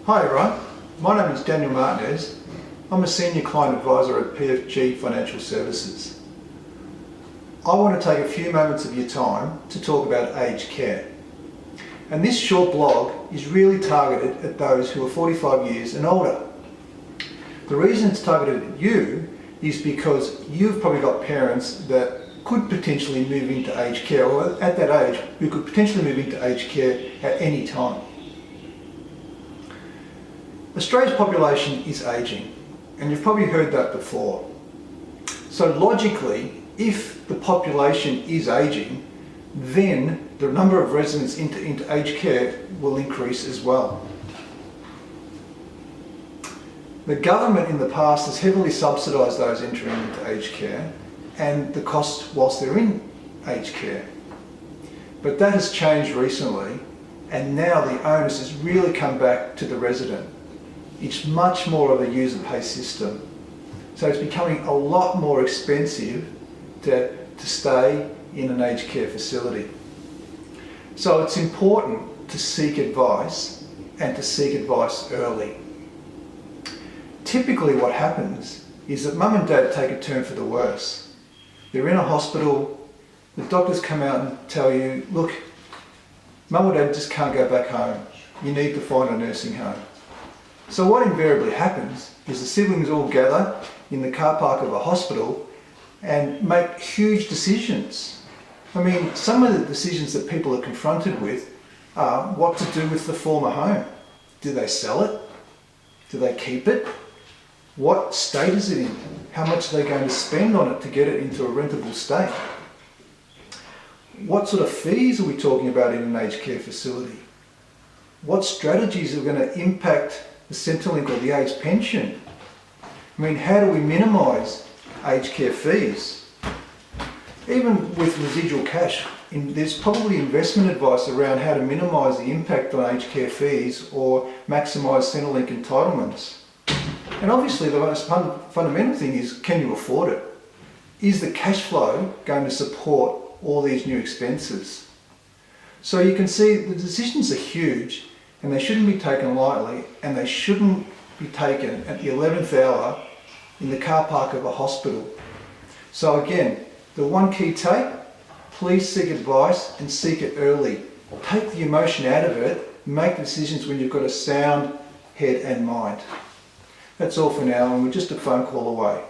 Hi everyone, my name is Daniel Martinez. I'm a Senior Client Advisor at PFG Financial Services. I want to take a few moments of your time to talk about aged care. And this short blog is really targeted at those who are 45 years and older. The reason it's targeted at you is because you've probably got parents that could potentially move into aged care, or at that age, who could potentially move into aged care at any time. Australia's population is ageing, and you've probably heard that before. So logically, if the population is ageing, then the number of residents into aged care will increase as well. The government in the past has heavily subsidised those entering into aged care and the cost whilst they're in aged care. But that has changed recently, and now the onus has really come back to the resident. It's much more of a user pay system. So it's becoming a lot more expensive to stay in an aged care facility. So it's important to seek advice, and to seek advice early. Typically what happens is that mum and dad take a turn for the worse. They're in a hospital, the doctors come out and tell you, look, mum or dad just can't go back home. You need to find a nursing home. So what invariably happens is the siblings all gather in the car park of a hospital and make huge decisions. I mean, some of the decisions that people are confronted with are what to do with the former home. Do they sell it? Do they keep it? What state is it in? How much are they going to spend on it to get it into a rentable state? What sort of fees are we talking about in an aged care facility? What strategies are going to impact the Centrelink or the aged pension? I mean, how do we minimise aged care fees? Even with residual cash, there's probably investment advice around how to minimise the impact on aged care fees or maximise Centrelink entitlements. And obviously the most fundamental thing is, can you afford it? Is the cash flow going to support all these new expenses? So you can see the decisions are huge, and they shouldn't be taken lightly, and they shouldn't be taken at the 11th hour in the car park of a hospital. So again, the one key take, please seek advice and seek it early. Take the emotion out of it, make decisions when you've got a sound head and mind. That's all for now, and we're just a phone call away.